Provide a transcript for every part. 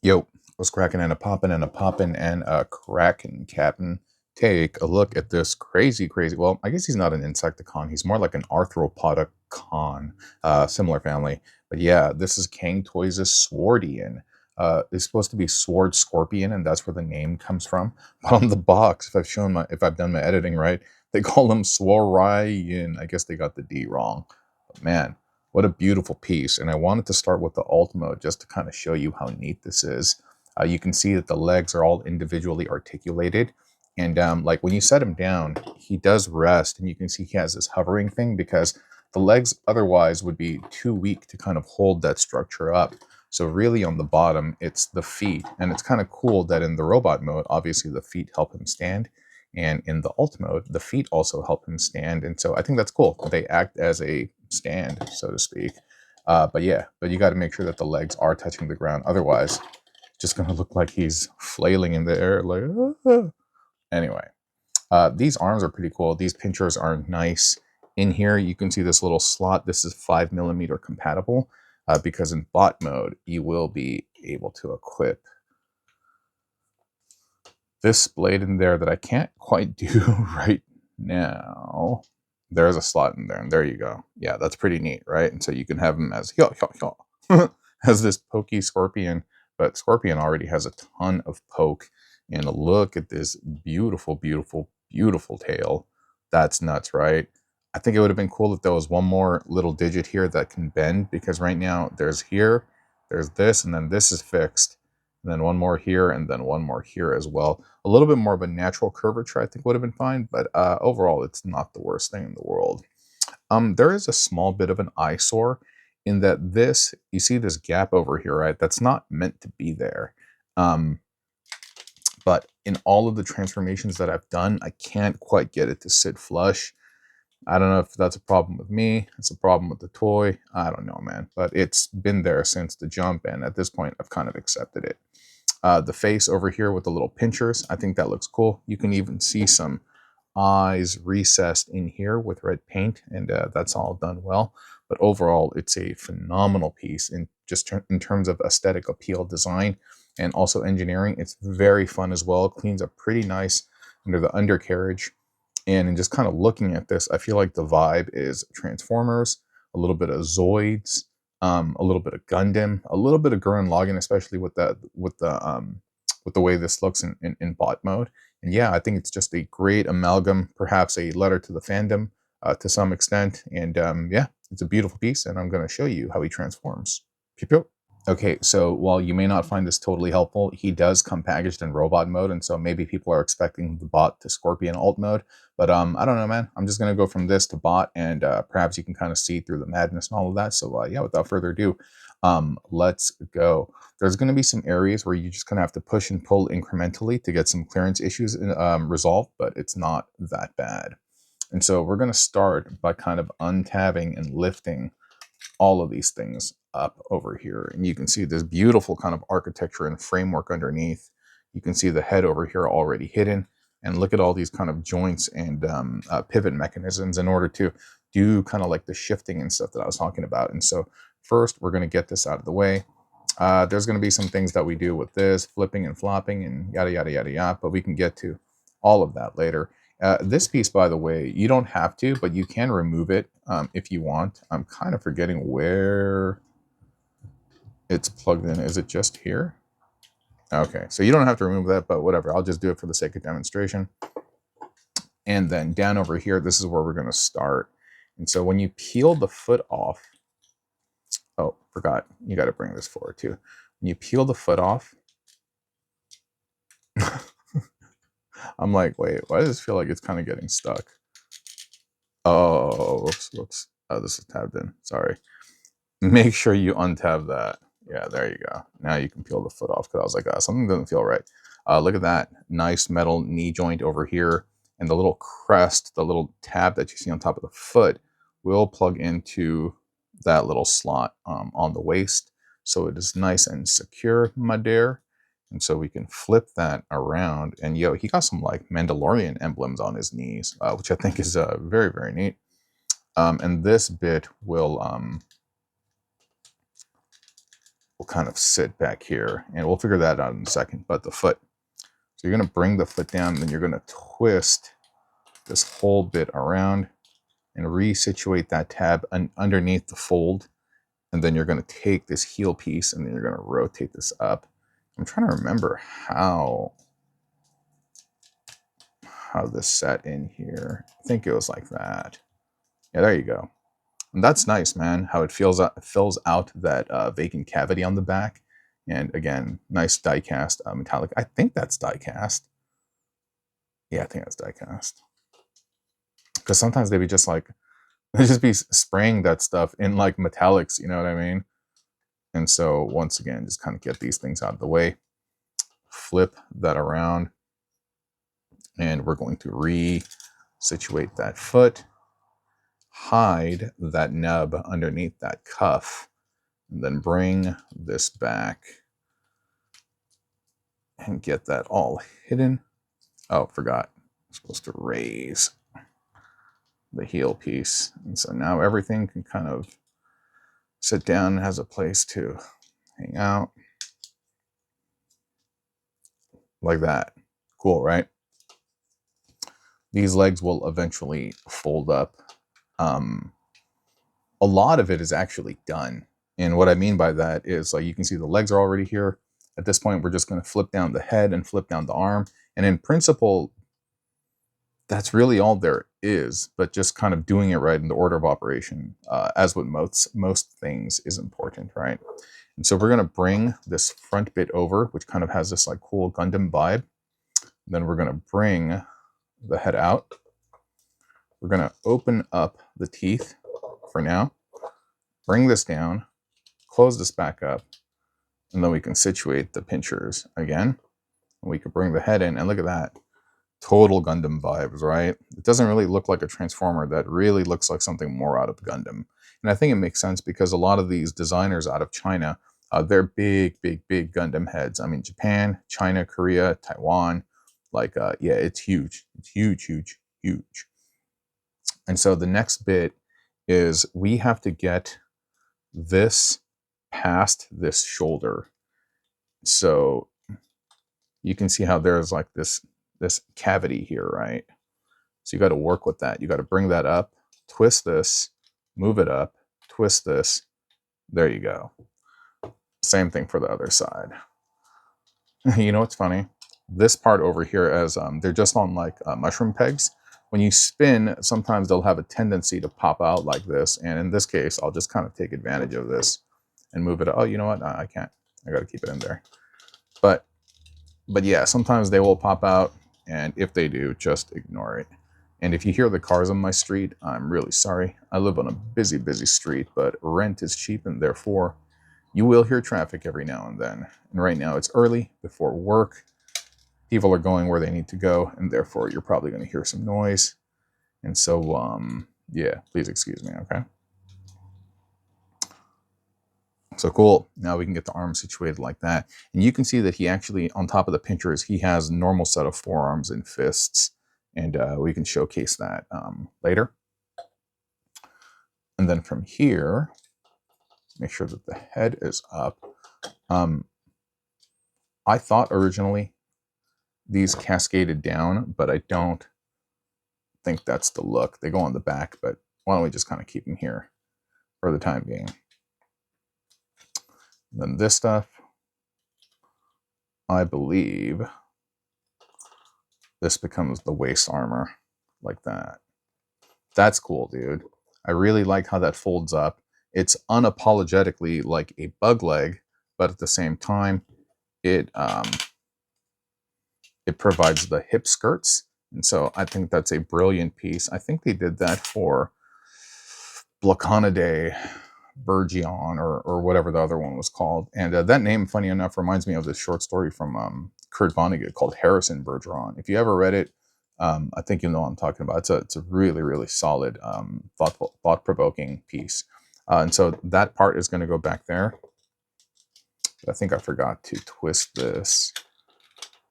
Yo, what's cracking and a poppin' and a poppin' and a crackin', Captain? Take a look at this crazy. Well, I guess he's not an Insecticon. He's more like an Arthropodicon, similar family. But yeah, this is Cang Toys Swordion. It's supposed to be Sword Scorpion, and that's where the name comes from. But on the box, if I've done my editing right, they call him Swordion. I guess they got the D wrong. But man, what a beautiful piece. And I wanted to start with the alt mode just to kind of show you how neat this is. You can see that the legs are all individually articulated. And like when you set him down, he does rest. And you can see he has this hovering thing because the legs otherwise would be too weak to kind of hold that structure up. So really on the bottom, it's the feet. And it's kind of cool that in the robot mode, obviously the feet help him stand. And in the alt mode, the feet also help him stand. And so I think that's cool. They act as a stand, so to speak. But you got to make sure that the legs are touching the ground. Otherwise, it's just going to look like he's flailing in the air. Like, ah. Anyway, these arms are pretty cool. These pinchers are nice. In here, you can see this little slot. This is 5mm compatible because in bot mode, you will be able to equip this blade in there that I can't quite do right now. There's a slot in there, and there you go. Yeah, that's pretty neat, right? And so you can have him as as this pokey scorpion, but Scorpion already has a ton of poke. And look at this beautiful tail. That's nuts, right? I think it would have been cool if there was one more little digit here that can bend, because right now there's this, and then this is fixed. And then one more here, and then one more here as well. A little bit more of a natural curvature, I think, would have been fine, but overall, it's not the worst thing in the world. There is a small bit of an eyesore in that you see this gap over here, right? That's not meant to be there. But in all of the transformations that I've done, I can't quite get it to sit flush. I don't know if that's a problem with me. It's a problem with the toy. I don't know, man. But it's been there since the jump, and at this point, I've kind of accepted it. The face over here with the little pinchers, I think that looks cool. You can even see some eyes recessed in here with red paint, and that's all done well. But overall, it's a phenomenal piece in terms of aesthetic appeal, design, and also engineering. It's very fun as well. It cleans up pretty nice under the undercarriage. And in just kind of looking at this, I feel like the vibe is Transformers, a little bit of Zoids, a little bit of Gundam, a little bit of Gurren Lagann, especially with the way this looks in bot mode. And yeah, I think it's just a great amalgam, perhaps a letter to the fandom to some extent. And yeah, it's a beautiful piece, and I'm going to show you how he transforms. Pew pew. Okay, so while you may not find this totally helpful, he does come packaged in robot mode, and so maybe people are expecting the bot to Scorpion alt mode. But I don't know, man. I'm just going to go from this to bot, and perhaps you can kind of see through the madness and all of that. So yeah, without further ado, let's go. There's going to be some areas where you just kind of have to push and pull incrementally to get some clearance issues resolved, but it's not that bad. And so we're going to start by kind of untabbing and lifting all of these things up over here. And you can see this beautiful kind of architecture and framework underneath. You can see the head over here already hidden. And look at all these kind of joints and pivot mechanisms in order to do kind of like the shifting and stuff that I was talking about. And so first, we're going to get this out of the way. There's going to be some things that we do with this, flipping and flopping and yada, yada, yada, yada. But we can get to all of that later. This piece, by the way, you don't have to, but you can remove it if you want. I'm kind of forgetting where it's plugged in. Is it just here? Okay, so you don't have to remove that, but whatever. I'll just do it for the sake of demonstration. And then down over here, this is where we're going to start. And so when you peel the foot off, oh, forgot, you got to bring this forward too. When you peel the foot off, I'm like, wait, why does this feel like it's kind of getting stuck? Oh, whoops. Oh, this is tabbed in. Sorry. Make sure you untab that. Yeah, there you go. Now you can peel the foot off, because I was like, something doesn't feel right. Look at that nice metal knee joint over here. And the little crest, the little tab that you see on top of the foot will plug into that little slot on the waist. So it is nice and secure, my dear. And so we can flip that around. And yo, he got some like Mandalorian emblems on his knees, which I think is very, very neat. And this bit will will kind of sit back here, and we'll figure that out in a second. But the foot, so you're going to bring the foot down, and then you're going to twist this whole bit around and resituate that tab underneath the fold. And then you're going to take this heel piece and then you're going to rotate this up. I'm trying to remember how this sat in here. I think it was like that. Yeah, there you go. And that's nice, man, how it fills out that vacant cavity on the back. And again, nice die cast metallic. I think that's die cast. Yeah, I think that's die cast. Because sometimes they'd be just like, they'd just be spraying that stuff in like metallics, you know what I mean? And so once again, just kind of get these things out of the way. Flip that around. And we're going to re-situate that foot. Hide that nub underneath that cuff. And then bring this back. And get that all hidden. Oh, forgot. I'm supposed to raise the heel piece. And so now everything can kind of sit down and has a place to hang out. Like that. Cool, right? These legs will eventually fold up. A lot of it is actually done. And what I mean by that is, like, you can see the legs are already here. At this point, we're just going to flip down the head and flip down the arm. And in principle, that's really all there is, but just kind of doing it right in the order of operation, as with most things, is important, right? And so we're going to bring this front bit over, which kind of has this like cool Gundam vibe. Then we're going to bring the head out. We're going to open up the teeth for now, bring this down, close this back up, and then we can situate the pinchers again. And we can bring the head in, and look at that. Total Gundam vibes, right? It doesn't really look like a Transformer. That really looks like something more out of Gundam. And I think it makes sense because a lot of these designers out of China, they're big Gundam heads. I mean, Japan, China, Korea, Taiwan, like, yeah, it's huge. It's huge. And so the next bit is we have to get this past this shoulder. So you can see how there's like this cavity here, right? So you got to work with that. You got to bring that up, twist this, move it up, twist this. There you go. Same thing for the other side. You know what's funny? This part over here, as they're just on like mushroom pegs. When you spin, sometimes they'll have a tendency to pop out like this. And in this case, I'll just kind of take advantage of this and move it. Oh, you know what? I can't. I got to keep it in there. But yeah, sometimes they will pop out. And if they do, just ignore it. And if you hear the cars on my street, I'm really sorry. I live on a busy street, but rent is cheap, and therefore you will hear traffic every now and then. And right now it's early before work. People are going where they need to go, and therefore you're probably going to hear some noise. And so, yeah, please excuse me, okay? So cool. Now we can get the arm situated like that. And you can see that he actually, on top of the pinchers, he has a normal set of forearms and fists. And we can showcase that later. And then from here, make sure that the head is up. I thought originally these cascaded down, but I don't think that's the look. They go on the back, but why don't we just kind of keep them here for the time being. And then this stuff, I believe this becomes the waist armor, like that. That's cool, dude. I really like how that folds up. It's unapologetically like a bug leg, but at the same time, it provides the hip skirts. And so I think that's a brilliant piece. I think they did that for Blacanaday Burgion or whatever the other one was called. And that name, funny enough, reminds me of this short story from Kurt Vonnegut called Harrison Bergeron. If you ever read it, I think you know what I'm talking about. It's a really solid, thought-provoking piece. And so that part is going to go back there. I think I forgot to twist this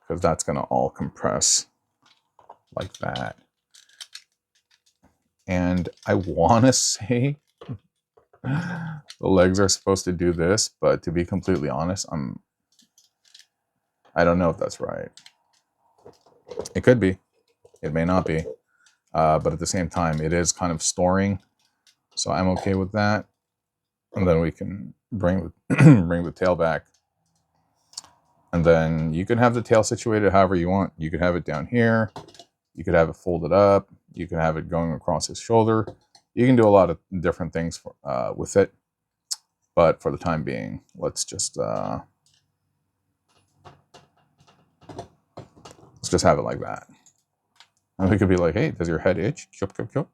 because that's going to all compress like that. And I want to say The legs are supposed to do this, but to be completely honest, I don't know if that's right. It could be. It may not be. But at the same time, it is kind of storing, so I'm okay with that. And then we can bring the tail back. And then you can have the tail situated however you want. You could have it down here. You could have it folded up. You can have it going across his shoulder. You can do a lot of different things with it. But for the time being, let's just have it like that. And we could be like, hey, does your head itch? Chup, chup, chup.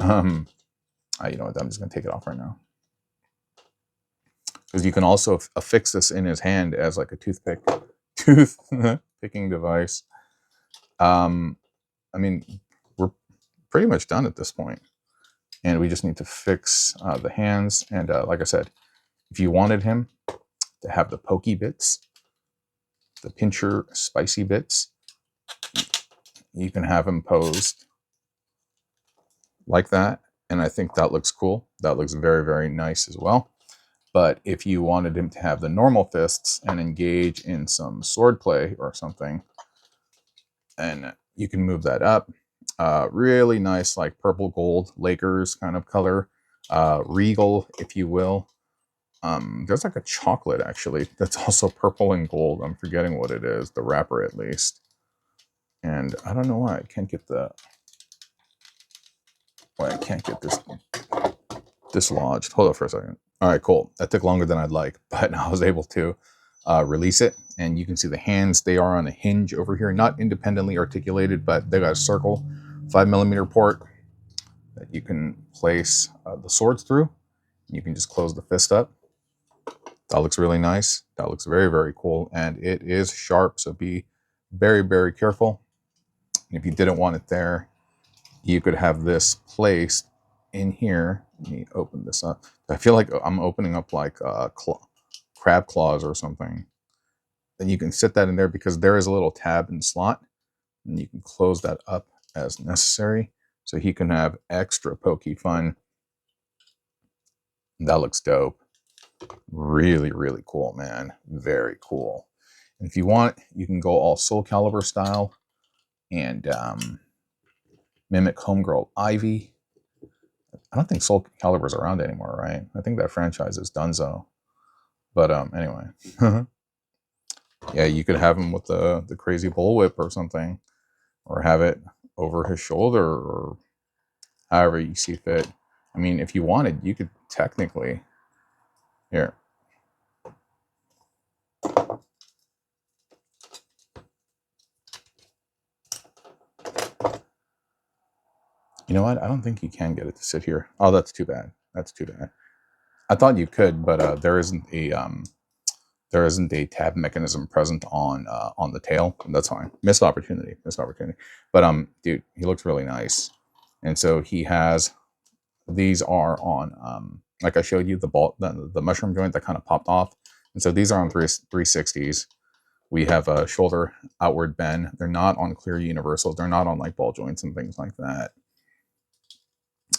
You know what? I'm just going to take it off right now. Because you can also affix this in his hand as like a tooth picking device. I mean, we're pretty much done at this point. And we just need to fix the hands. And like I said, if you wanted him to have the pokey bits, the pincher spicy bits, you can have him posed like that. And I think that looks cool. That looks very, very nice as well. But if you wanted him to have the normal fists and engage in some sword play or something, and you can move that up. Really nice, like purple gold Lakers kind of color, regal, if you will. There's like a chocolate actually that's also purple and gold. I'm forgetting what it is, the wrapper at least. And I don't know why I can't get this dislodged. Hold up for a second. All right, cool. That took longer than I'd like, but I was able to release it. And you can see the hands, they are on a hinge over here, not independently articulated, but they got a circle 5mm port that you can place the swords through. You can just close the fist up. That looks really nice. That looks very, very cool. And it is sharp, so be very, very careful. And if you didn't want it there, you could have this placed in here. Let me open this up. I feel like I'm opening up like crab claws or something. Then you can sit that in there because there is a little tab and slot, and you can close that up as necessary. So he can have extra pokey fun. That looks dope. Really, really cool, man. Very cool. And if you want, you can go all Soul Calibur style and mimic Homegirl Ivy. I don't think Soul Calibur's around anymore, right? I think that franchise is donezo. But anyway. Yeah, you could have him with the crazy bullwhip or something. Or have it over his shoulder or however you see fit. I mean, if you wanted, you could technically... Here. You know what? I don't think you can get it to sit here. Oh, that's too bad. That's too bad. I thought you could, but there isn't a tab mechanism present on the tail. That's fine. Missed opportunity. Missed opportunity. But dude, he looks really nice. And so he has, these are on like I showed you the mushroom joint that kind of popped off. And so these are on 360s. We have a shoulder outward bend. They're not on clear universals. They're not on like ball joints and things like that.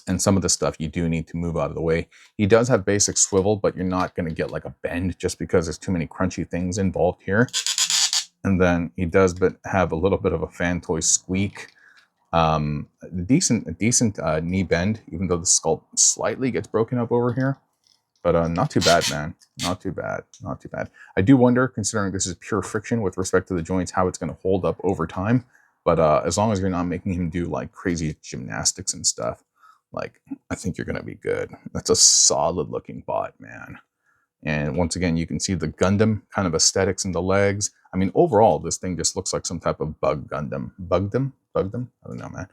And some of the stuff you do need to move out of the way. He does have basic swivel, but you're not going to get like a bend just because there's too many crunchy things involved here. And then he does have a little bit of a fan toy squeak. A decent knee bend, even though the sculpt slightly gets broken up over here. But not too bad, man. Not too bad. Not too bad. I do wonder, considering this is pure friction with respect to the joints, how it's going to hold up over time. But as long as you're not making him do like crazy gymnastics and stuff, like, I think you're going to be good. That's a solid looking bot, man. And once again, you can see the Gundam kind of aesthetics in the legs. I mean, overall, this thing just looks like some type of bug Gundam. Bugdom? I don't know, man.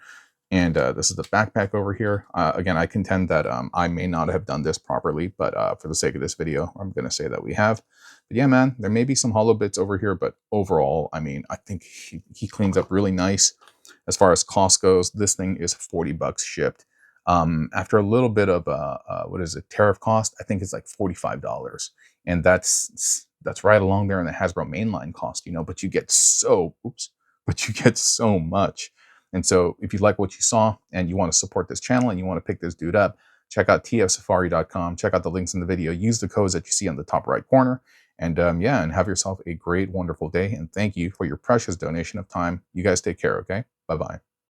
And this is the backpack over here. Again, I contend that I may not have done this properly, but for the sake of this video, I'm going to say that we have. But yeah, man, there may be some hollow bits over here, but overall, I mean, I think he cleans up really nice. As far as cost goes, this thing is 40 bucks shipped. After a little bit of what is it, tariff cost, I think it's like $45, and that's right along there in the Hasbro mainline cost, you know. But you get so much. And so if you like what you saw and you want to support this channel and you want to pick this dude up, check out tfsafari.com, check out the links in the video, use the codes that you see on the top right corner, and yeah, and have yourself a great, wonderful day. And thank you for your precious donation of time. You guys take care, okay? Bye-bye.